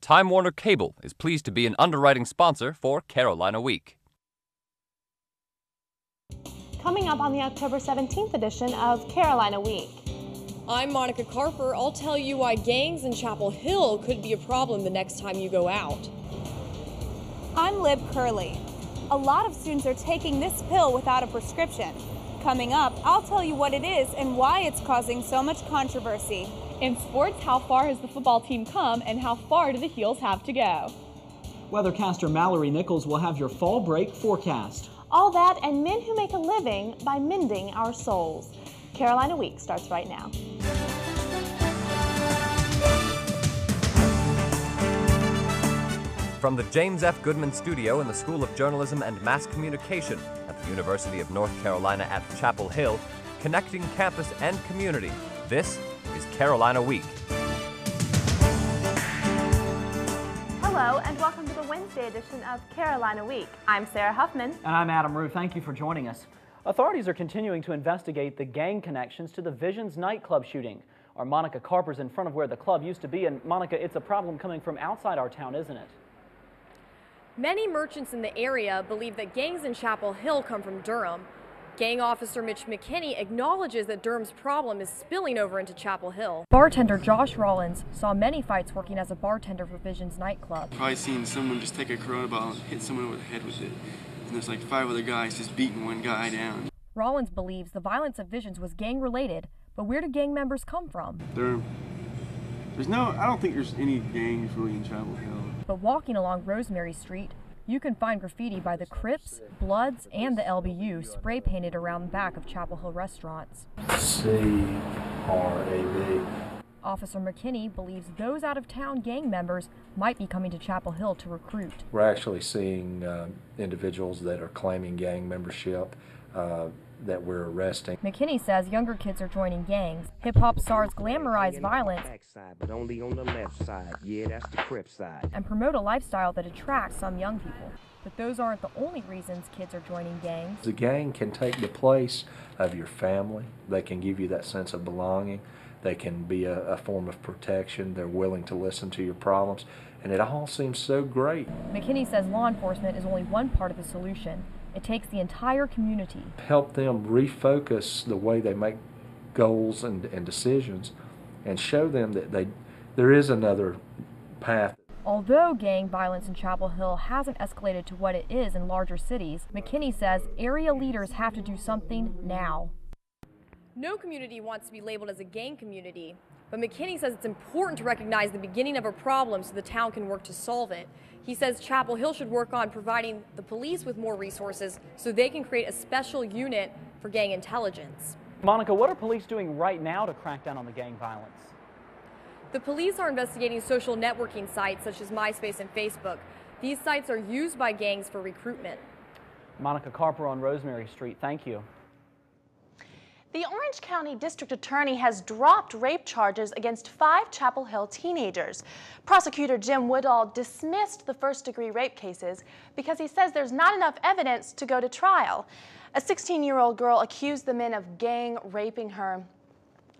Time Warner Cable is pleased to be an underwriting sponsor for Carolina Week. Coming up on the October 17th edition of Carolina Week. I'm Monica Carper. I'll tell you why gangs in Chapel Hill could be a problem the next time you go out. I'm Lib Curley. A lot of students are taking this pill without a prescription. Coming up, I'll tell you what it is and why it's causing so much controversy. In sports, how far has the football team come and how far do the Heels have to go? Weathercaster Mallory Nichols will have your fall break forecast. All that and men who make a living by mending our souls. Carolina Week starts right now. From the James F. Goodman Studio in the School of Journalism and Mass Communication at the University of North Carolina at Chapel Hill, connecting campus and community, this is Carolina Week. Hello and welcome to the Wednesday edition of Carolina Week. I'm Sarah Huffman. And I'm Adam Rue. Thank you for joining us. Authorities are continuing to investigate the gang connections to the Visions nightclub shooting. Our Monica Carper's in front of where the club used to be, and Monica, it's a problem coming from outside our town, isn't it? Many merchants in the area believe that gangs in Chapel Hill come from Durham. Gang officer Mitch McKinney acknowledges that Durham's problem is spilling over into Chapel Hill. Bartender Josh Rollins saw many fights working as a bartender for Visions nightclub. Probably seen someone just take a Corona bottle and hit someone over the head with it. And there's like 5 other guys just beating one guy down. Rollins believes the violence at Visions was gang-related, but where do gang members come from? I don't think there's any gangs really in Chapel Hill. But walking along Rosemary Street, you can find graffiti by the Crips, Bloods, and the LBU spray painted around the back of Chapel Hill restaurants. CRAB. Officer McKinney believes those out-of-town gang members might be coming to Chapel Hill to recruit. We're actually seeing individuals that are claiming gang membership that we're arresting. McKinney says younger kids are joining gangs. Hip-hop stars glamorize violence but only on the left side. Yeah, that's the Crip side. and promote a lifestyle that attracts some young people. But those aren't the only reasons kids are joining gangs. The gang can take the place of your family. They can give you that sense of belonging. They can be a form of protection. They're willing to listen to your problems. And it all seems so great. McKinney says law enforcement is only one part of the solution. It takes the entire community. Help them refocus the way they make goals and decisions and show them that there is another path. Although gang violence in Chapel Hill hasn't escalated to what it is in larger cities, McKinney says area leaders have to do something now. No community wants to be labeled as a gang community, but McKinney says it's important to recognize the beginning of a problem so the town can work to solve it. He says Chapel Hill should work on providing the police with more resources so they can create a special unit for gang intelligence. Monica, what are police doing right now to crack down on the gang violence? The police are investigating social networking sites such as MySpace and Facebook. These sites are used by gangs for recruitment. Monica Carper on Rosemary Street, thank you. The Orange County District Attorney has dropped rape charges against 5 Chapel Hill teenagers. Prosecutor Jim Woodall dismissed the first-degree rape cases because he says there's not enough evidence to go to trial. A 16-year-old girl accused the men of gang raping her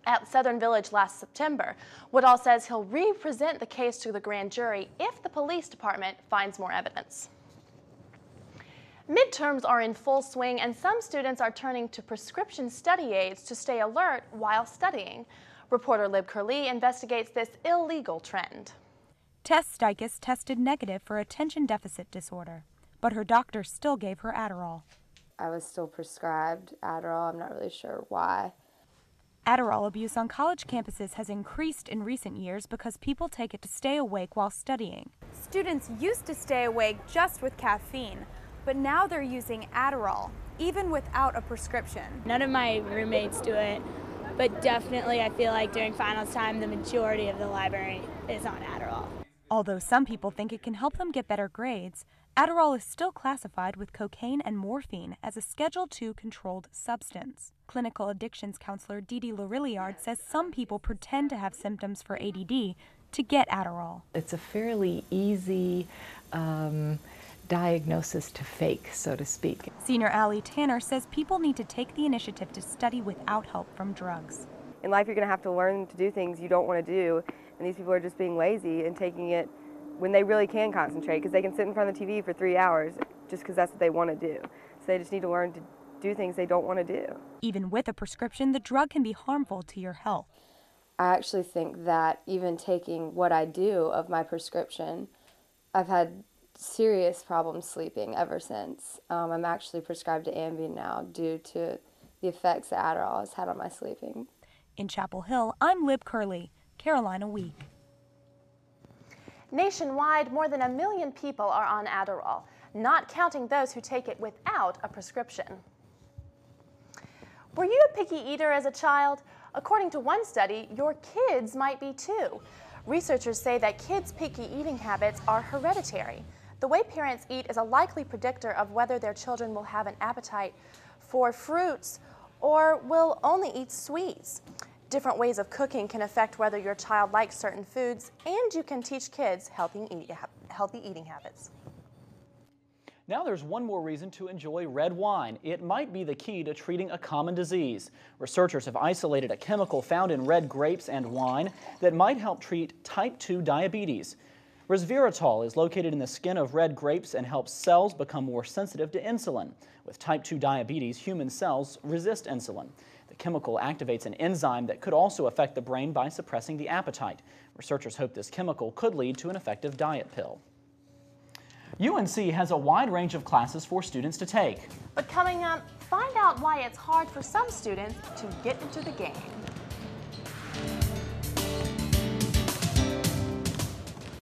at Southern Village last September. Woodall says he'll re-present the case to the grand jury if the police department finds more evidence. Midterms are in full swing and some students are turning to prescription study aids to stay alert while studying. Reporter Lib Curley investigates this illegal trend. Tess Stykes tested negative for attention deficit disorder, but her doctor still gave her Adderall. I was still prescribed Adderall. I'm not really sure why. Adderall abuse on college campuses has increased in recent years because people take it to stay awake while studying. Students used to stay awake just with caffeine, but now they're using Adderall, even without a prescription. None of my roommates do it, but definitely I feel like during finals time, the majority of the library is on Adderall. Although some people think it can help them get better grades, Adderall is still classified with cocaine and morphine as a Schedule II controlled substance. Clinical addictions counselor Dee Dee Larilliard says some people pretend to have symptoms for ADD to get Adderall. It's a fairly easy diagnosis to fake, so to speak. Senior Allie Tanner says people need to take the initiative to study without help from drugs. In life, you're going to have to learn to do things you don't want to do, and these people are just being lazy and taking it when they really can concentrate, because they can sit in front of the TV for 3 hours just because that's what they want to do. So they just need to learn to do things they don't want to do. Even with a prescription, the drug can be harmful to your health. I actually think that even taking what I do of my prescription, I've had serious problems sleeping ever since. I'm actually prescribed to Ambien now due to the effects that Adderall has had on my sleeping. In Chapel Hill, I'm Lib Curley, Carolina Week. Nationwide, more than 1 million people are on Adderall, not counting those who take it without a prescription. Were you a picky eater as a child? According to one study, your kids might be too. Researchers say that kids' picky eating habits are hereditary. The way parents eat is a likely predictor of whether their children will have an appetite for fruits or will only eat sweets. Different ways of cooking can affect whether your child likes certain foods, and you can teach kids healthy eating habits. Now there's one more reason to enjoy red wine. It might be the key to treating a common disease. Researchers have isolated a chemical found in red grapes and wine that might help treat type 2 diabetes. Resveratrol is located in the skin of red grapes and helps cells become more sensitive to insulin. With type 2 diabetes, human cells resist insulin. The chemical activates an enzyme that could also affect the brain by suppressing the appetite. Researchers hope this chemical could lead to an effective diet pill. UNC has a wide range of classes for students to take. But coming up, find out why it's hard for some students to get into the game.